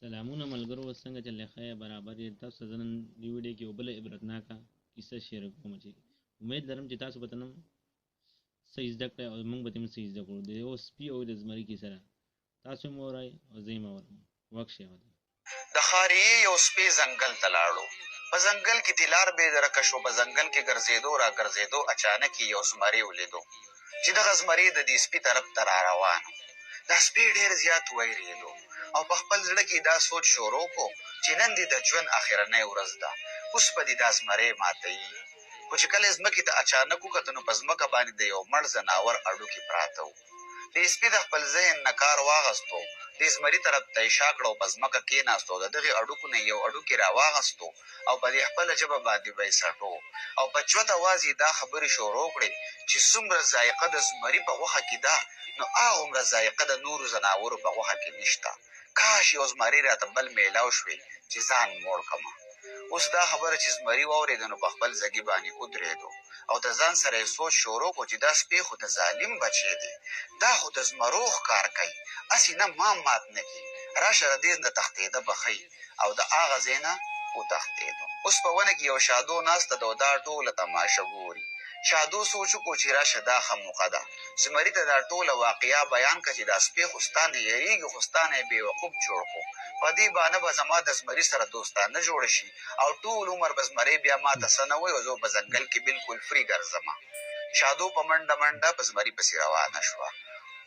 سلامونه ملګرو، څنګه چلې ښه برابر یې. تاسو ته نن دې ویډیو کې یو بله عبرتناکه کیسه شیر کوم چې امید لرم چې تاسو به ته نن څه زده کړئ او موږ به ته هم څه زده کړو. د یو سپي او د زمري کیسه ده. تاسو هم واورئ او زه هم اورم. وکښې د خاریې یو سپی ځنګل ته لاړو. په ځنګل کې تیلار بې درکه شو. په ځنګل کې ګرځېدو را ګرځېدو اچانک یې یو زمری ولیدو چې دغه زمری د دې سپي طرف ته را روان و. دا سپی ډېر زیات ویرېدو او په خپل زړه کې دا سوچ شروع کړو چې نن دې د ژوند اخرنۍ ورځ ده، اوس به دې دا زمری ماتوي. خو چې کله یې ځمکې ته اچانک وکتل نو په ځمکه باندې د یو مړ ځناور اډوکي پراته وو. دې سپي د خپل ذهن نه کار واخیستو، دې زمري طرف ته یې شا کړه او په ځمکه کېناستو. د دغې اډوکو نه یو اډوکي را واخیستو او په دې خپله ژبه باندې به یې څټو او په چوت اواز یې دا خبرې شروع کړې چې څومره ذایقه د زمري په غوښه کې ده نو هغومره ذایقه د نورو ځناورو په غوښه کې نشته. کاش یو زمري راته بل میلاو شوې چې ځان موړ کړمه. اوس دا خبره چې زمري واورېده نو په خپل ځګي باندې ودرېدو او د ځان سره یې سوچ شروع کړو چې دا سپی خو د ظالم بچی دی، دا خو د زمرو ښکار کوي، هسې نه ما مات نه کړي. راشه د دې نه تښتېده به ښه او د هغه ځای نه وتښتېدو. اوس په ونه کې یو شادو ناسته ده او دا ټوله تماشه ګوري. شادو سوچ وکړو چې راشه دا ښه موقع ده، زمري ته دا ټوله واقعه بیان کړه چې دا سپی خو ستا نه یېرېږي، خو ستا نه یې بېوقوف جوړ کړو. په دې بهانه به زما د زمري سره دوستانه جوړه شي او ټول عمر به زمری بیا ما ته څه نه وایي او زه په ځنګل کې بلکل فري ګرځمه. شادو په منډه منډه په زمري پسې روانه شوه،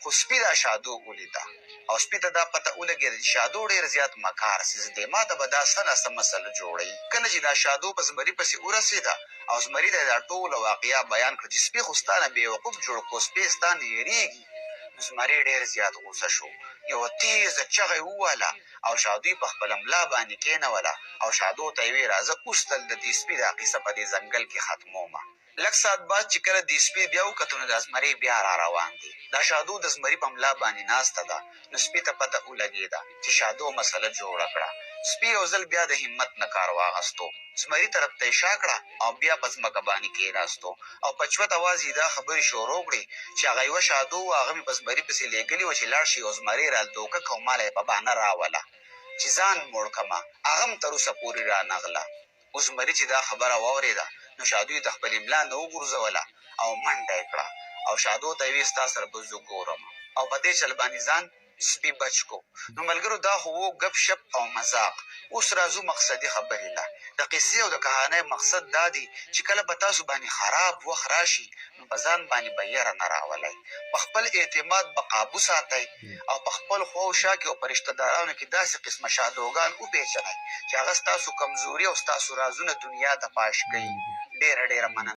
خو سپي دا شادو ولیده او سپي ته دا پته ولګېده چې شادو ډېر زیات مکار څیز دی، ما ته به دا څه ناسم مسله جوړوي. کله چې دا شادو په زمري پسې ورسېده او زمري ته یې دا ټوله واقعه بیان کړه چې سپي خو ستا نه بېوقوف جوړ کړو، سپی ستا نه یېرېږي. زمري ډېر زیات غوسه شو، یوه تیزه چغه یې ووهله او شادو یې په خپله ملا باندې کېنوله او شادو ته یې ویې راځه اوس تل د دې سپي دا قیصه په دې ځنګل کې ختمومه. لږ ساعت بعد چې کله دې سپي بیا وکتو نو دا زمری بیا را روان دی. دا شادو د زمري په ملا باندې ناسته ده نو سپي ته پته ولګېده چې شادو مسله جوړه کړه. سپي یو ځل بیا د همت نه کار واخیستو، زمري طرف ته یې شا کړه او بیا په ځمکه باندې کېناستو او په چوت اواز یې دا خبرې شروع کړې چې هغه یوه شادو وه، هغه مې په زمري پسې لېږلي وه چې لاړ شي او زمري را دوکه کړه او ما له یې په بهانه راوله چې ځان موړ کړمه، هغه هم تر اوسه پورې رانغله. اوس زمري چې دا خبره واورېده نو شادو یې د خپلې ملا نه وغورځوله او منډه یې کړه او شادو ته یې ویې ستا سره به زه ګورم او په دې چل باندې ځان سپي بچ کو. نو ملګرو دا خو و ګپ شپ او مذاق. اوس راځو مقصدي خبرې له. د قیسې او د کهانۍ مقصد دا دی چې کله په تاسو باندې خراب وخت راشي نو په ځان باندې به یره نه راولئ، په خپل اعتماد به قابو ساتئ او په خپل خوا او شا کې او په رشته دارانو کې داسې قسمه شادوګان وپېژنئ چې هغه ستاسو کمزوري او ستاسو رازونه دنیا ته فاش کوي. ډېره ډېره مننه.